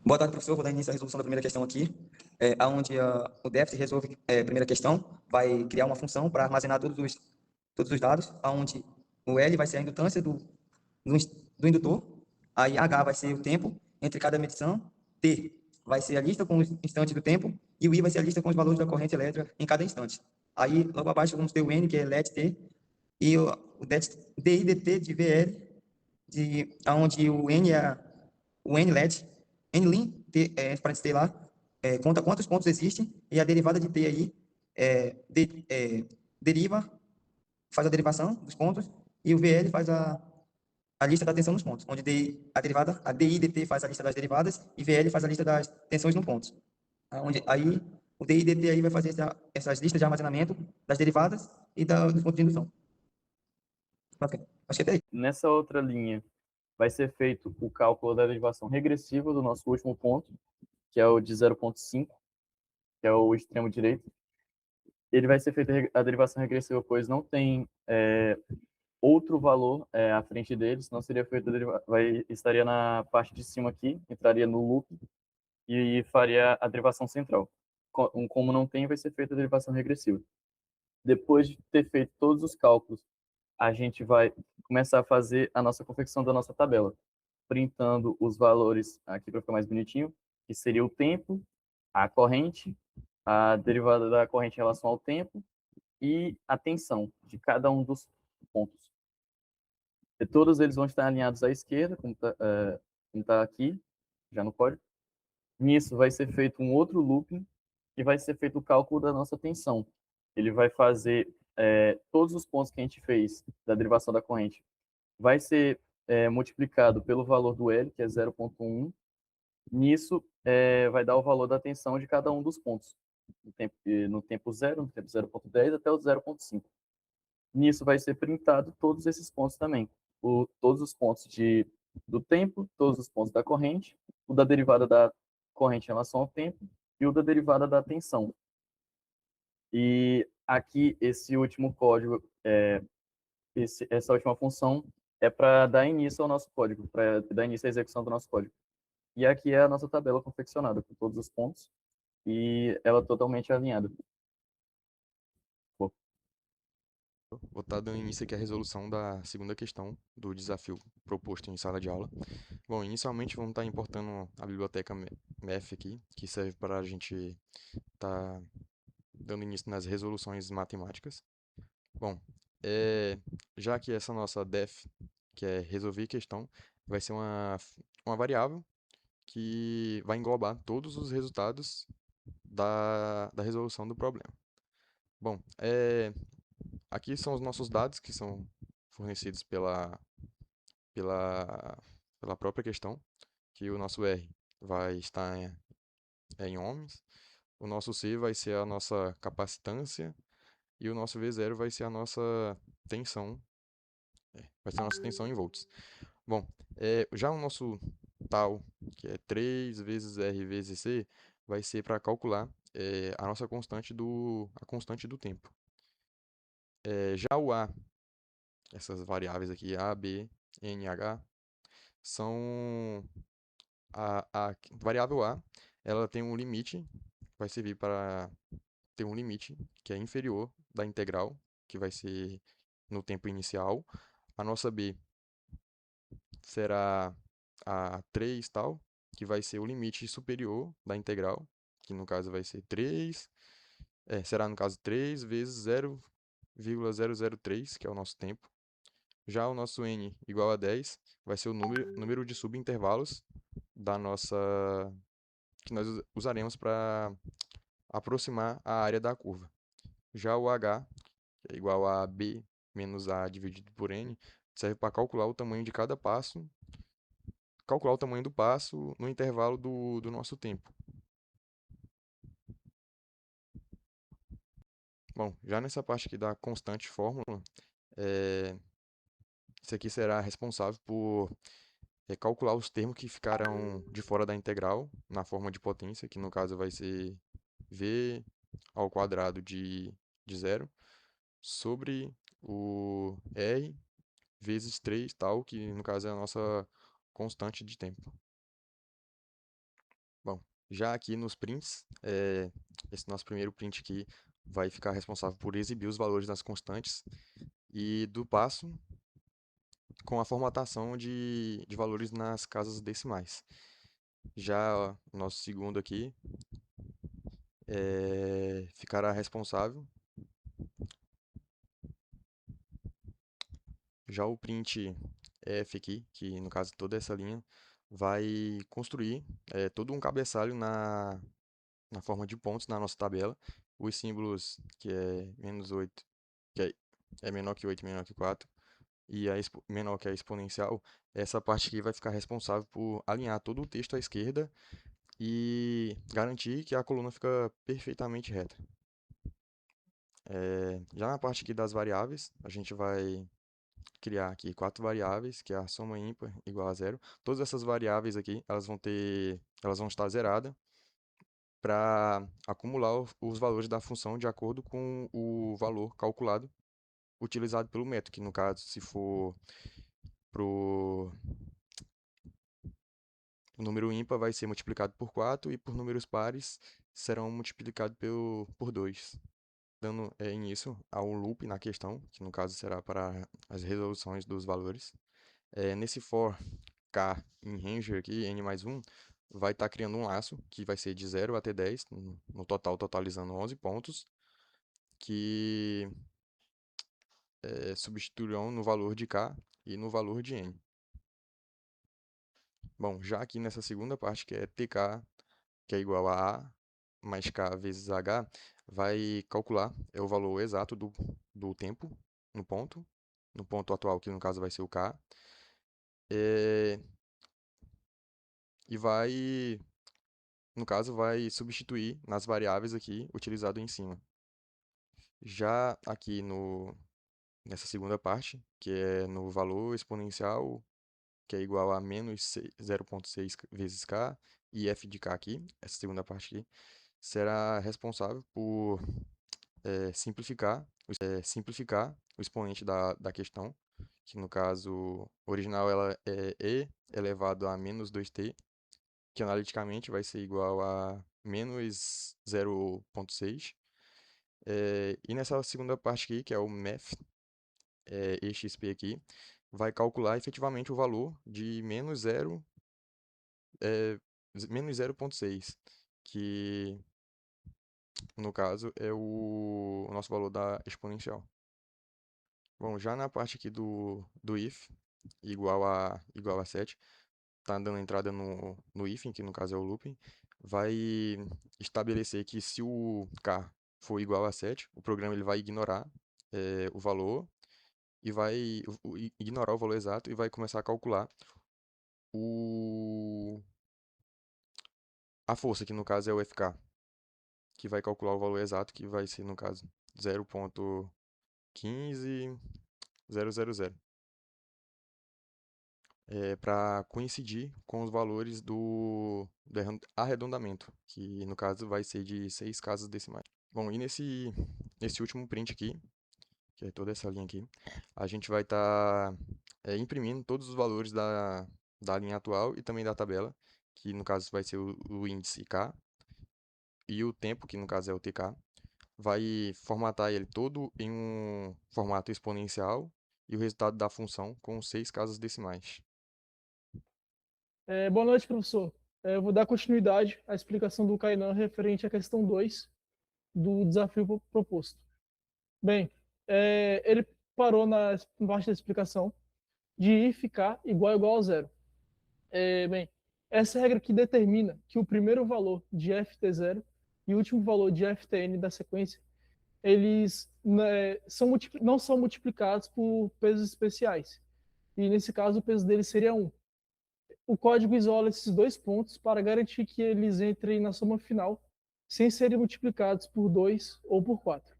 Boa tarde, professor. Vou dar início à resolução da primeira questão aqui, onde o déficit resolve a primeira questão, vai criar uma função para armazenar todos os dados, onde o L vai ser a indutância do indutor, aí H vai ser o tempo entre cada medição, T vai ser a lista com os instantes do tempo, e o I vai ser a lista com os valores da corrente elétrica em cada instante. Aí, logo abaixo, vamos ter o N, que é LET-T, e o DI-DT de VL, onde o N é o NLED, NLIN, entre parênteses T lá, conta quantos pontos existem, e a derivada de T aí deriva, faz a derivação dos pontos, e o VL faz a lista da tensão nos pontos, onde a derivada, a DI dt faz a lista das derivadas, e VL faz a lista das tensões nos pontos. Aí o DI dt aí vai fazer essas listas de armazenamento das derivadas e dos pontos de indução. Ok. Acho que até aí. Nessa outra linha, vai ser feito o cálculo da derivação regressiva do nosso último ponto, que é o de 0,5, que é o extremo direito. Ele vai ser feita a derivação regressiva, pois não tem outro valor à frente dele, senão seria feito estaria na parte de cima aqui, entraria no loop e faria a derivação central. Como não tem, vai ser feita a derivação regressiva. Depois de ter feito todos os cálculos, a gente vai começar a fazer a nossa confecção da nossa tabela, printando os valores aqui para ficar mais bonitinho, que seria o tempo, a corrente, a derivada da corrente em relação ao tempo e a tensão de cada um dos pontos. E todos eles vão estar alinhados à esquerda, como está aqui, já no código. Nisso vai ser feito um outro looping e vai ser feito o cálculo da nossa tensão. Ele vai fazer todos os pontos que a gente fez da derivação da corrente. Vai ser multiplicado pelo valor do L, que é 0,1. Nisso, vai dar o valor da tensão de cada um dos pontos. No tempo 0, no tempo 0,10 até o 0,5. Nisso vai ser printado todos esses pontos também. Todos os pontos do tempo, todos os pontos da corrente, o da derivada da corrente em relação ao tempo e o da derivada da tensão. E aqui, esse último código, essa última função é para dar início ao nosso código, para dar início à execução do nosso código. E aqui é a nossa tabela confeccionada com todos os pontos e ela totalmente alinhada. Vou estar dando início aqui à resolução da segunda questão do desafio proposto em sala de aula. Bom, inicialmente vamos estar importando a biblioteca MEF aqui, que serve para a gente estar dando início nas resoluções matemáticas. Bom, já que essa nossa def, que é resolver questão, vai ser uma variável que vai englobar todos os resultados da resolução do problema. Bom, aqui são os nossos dados que são fornecidos pela, pela própria questão, que o nosso R vai estar em ohms, o nosso C vai ser a nossa capacitância e o nosso V0 vai ser a nossa tensão, vai ser a nossa tensão em volts. Bom, já o nosso tal, que é 3 vezes R vezes C, vai ser para calcular a nossa a constante do tempo. Já o A, essas variáveis aqui, A, B, N, H, são a variável A, ela tem um limite, vai servir para ter um limite que é inferior da integral, que vai ser no tempo inicial. A nossa B será a 3 tal, que vai ser o limite superior da integral, que no caso vai ser 3, será no caso 3 vezes 0,003, que é o nosso tempo. Já o nosso n igual a 10 vai ser o número de subintervalos da nossa que nós usaremos para aproximar a área da curva. Já o h, que é igual a b menos a dividido por n, serve para calcular o tamanho de cada passo, calcular o tamanho do passo no intervalo do nosso tempo. Bom, já nessa parte aqui da constante fórmula, isso aqui será responsável por calcular os termos que ficarão de fora da integral na forma de potência, que no caso vai ser v ao quadrado de zero, sobre o r vezes 3 tal, que no caso é a nossa constante de tempo. Bom, já aqui nos prints, esse nosso primeiro print aqui vai ficar responsável por exibir os valores das constantes e do passo com a formatação de valores nas casas decimais. Já o nosso segundo aqui ficará responsável. Já o print F aqui, que no caso toda essa linha, vai construir todo um cabeçalho na forma de pontos na nossa tabela. Os símbolos que é -8, que é menor que 8 e menor que 4, e menor que a exponencial, essa parte aqui vai ficar responsável por alinhar todo o texto à esquerda e garantir que a coluna fica perfeitamente reta. Já na parte aqui das variáveis, a gente vai criar aqui 4 variáveis, que é a soma ímpar igual a zero. Todas essas variáveis aqui, elas vão estar zeradas para acumular os valores da função de acordo com o valor calculado utilizado pelo método, que no caso, se for pro o número ímpar vai ser multiplicado por 4 e por números pares serão multiplicados por 2, dando início ao loop na questão, que no caso será para as resoluções dos valores. Nesse for k em ranger aqui, n mais 1, vai estar criando um laço que vai ser de 0 até 10, no total totalizando 11 pontos, que substituirão no valor de k e no valor de n. Bom, já aqui nessa segunda parte, que é tk, que é igual a mais k vezes h, vai calcular o valor exato do tempo no ponto atual, que no caso vai ser o k, e vai, no caso, vai substituir nas variáveis aqui utilizado em cima. Já aqui nessa segunda parte, que é no valor exponencial, que é igual a menos 0,6 vezes k, e f de k aqui, essa segunda parte aqui, será responsável por simplificar o expoente da questão, que no caso original ela é e elevado a menos 2t, que analiticamente vai ser igual a menos 0,6. E nessa segunda parte aqui, que é o math, exp aqui, vai calcular efetivamente o valor de menos 0,6, que no caso é o nosso valor da exponencial. Bom, já na parte aqui do if igual a 7, tá dando entrada no if, que no caso é o looping, vai estabelecer que se o k for igual a 7, o programa ele vai ignorar o valor e vai ignorar o valor exato e vai começar a calcular a força, que no caso é o FK, que vai calcular o valor exato, que vai ser, no caso, 0,15000. Para coincidir com os valores do arredondamento, que no caso vai ser de 6 casas decimais. Bom, e nesse último print aqui, que é toda essa linha aqui, a gente vai estar imprimindo todos os valores da linha atual e também da tabela, que no caso vai ser o índice K, e o tempo, que no caso é o TK. Vai formatar ele todo em um formato exponencial e o resultado da função com 6 casas decimais. Boa noite, professor. Eu vou dar continuidade à explicação do Kainan referente à questão 2 do desafio proposto. Bem, ele parou na parte da explicação de i ficar igual a zero. Bem, essa regra que determina que o primeiro valor de ft0 e o último valor de ftn da sequência, eles não são multiplicados por pesos especiais. E nesse caso, o peso deles seria 1. O código isola esses dois pontos para garantir que eles entrem na soma final sem serem multiplicados por 2 ou por 4.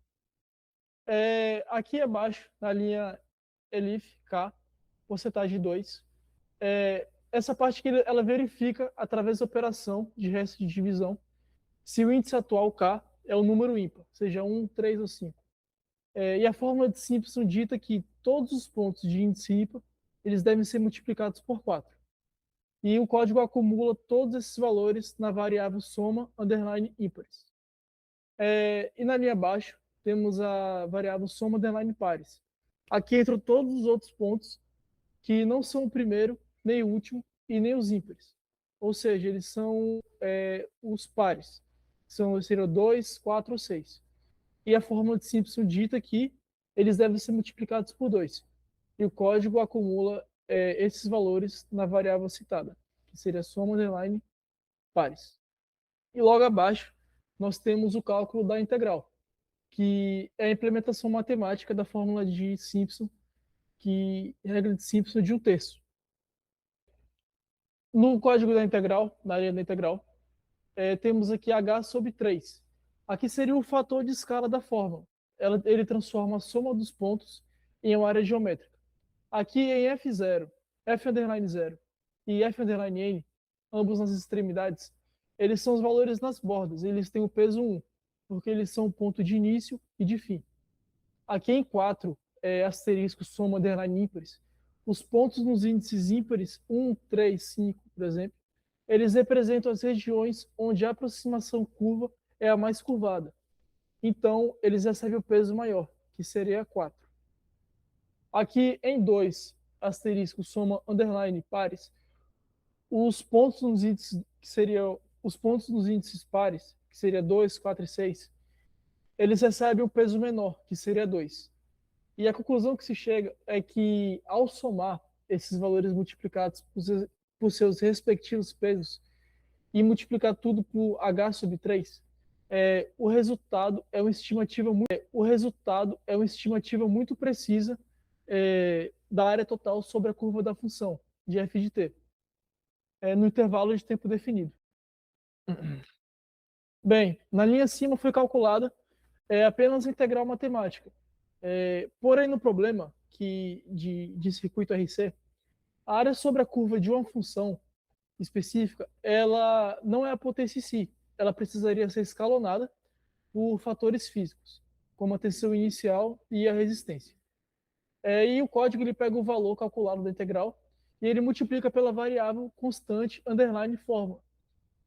Aqui abaixo, na linha elif k, porcentagem 2, essa parte que ela verifica, através da operação de resto de divisão, se o índice atual k é o número ímpar, seja 1, 3 ou 5. E a fórmula de Simpson dita que todos os pontos de índice ímpar eles devem ser multiplicados por 4. E o código acumula todos esses valores na variável soma underline ímpares. E na linha abaixo, temos a variável soma underline pares. Aqui entram todos os outros pontos que não são o primeiro, nem o último e nem os ímpares. Ou seja, eles são os pares. Seriam 2, 4 ou 6. E a fórmula de Simpson dita que eles devem ser multiplicados por 2. E o código acumula esses valores na variável citada, que seria soma underline pares. E logo abaixo, nós temos o cálculo da integral, que é a implementação matemática da fórmula de Simpson, que regra de Simpson de 1/3. No código da integral, na área da integral, temos aqui h sobre 3. Aqui seria o fator de escala da fórmula. Ele transforma a soma dos pontos em uma área geométrica. Aqui em F0, F_0 e F_n, ambos nas extremidades, eles são os valores nas bordas. Eles têm o peso 1, porque eles são o ponto de início e de fim. Aqui em 4, asterisco soma underline ímpares, os pontos nos índices ímpares, 1, 3, 5, por exemplo, eles representam as regiões onde a aproximação curva é a mais curvada. Então, eles recebem o peso maior, que seria 4. Aqui em 2, asterisco soma underline pares, os pontos nos índices que seriam os pontos nos índices pares, que seria 2, 4 e 6, eles recebem o peso menor, que seria 2. E a conclusão que se chega é que, ao somar esses valores multiplicados por seus respectivos pesos e multiplicar tudo por h sobre 3, o resultado é uma estimativa muito precisa da área total sobre a curva da função de f de t, no intervalo de tempo definido. Bem, na linha acima foi calculada apenas a integral matemática. Porém, no problema de circuito RC, a área sobre a curva de uma função específica, ela não é a potência em si, ela precisaria ser escalonada por fatores físicos, como a tensão inicial e a resistência. E o código ele pega o valor calculado da integral e ele multiplica pela variável constante underline fórmula,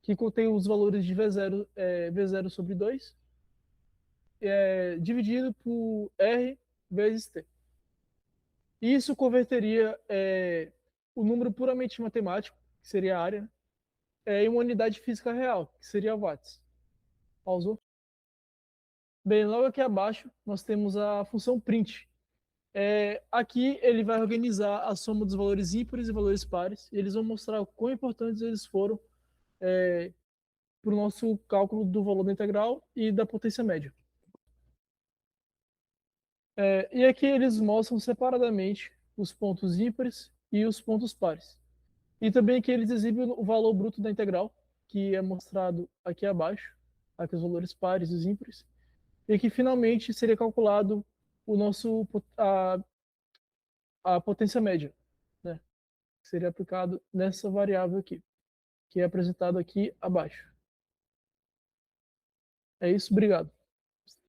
que contém os valores de V0 sobre 2, dividido por R vezes T. Isso converteria o número puramente matemático, que seria a área, em uma unidade física real, que seria watts. Pausou? Bem, logo aqui abaixo nós temos a função print. Aqui ele vai organizar a soma dos valores ímpares e valores pares, e eles vão mostrar o quão importantes eles foram para o nosso cálculo do valor da integral e da potência média. E aqui eles mostram separadamente os pontos ímpares e os pontos pares. E também que eles exibem o valor bruto da integral, que é mostrado aqui abaixo, aqui os valores pares e os ímpares, e que finalmente seria calculado a potência média, né? Que seria aplicado nessa variável aqui, que é apresentado aqui abaixo. É isso, obrigado.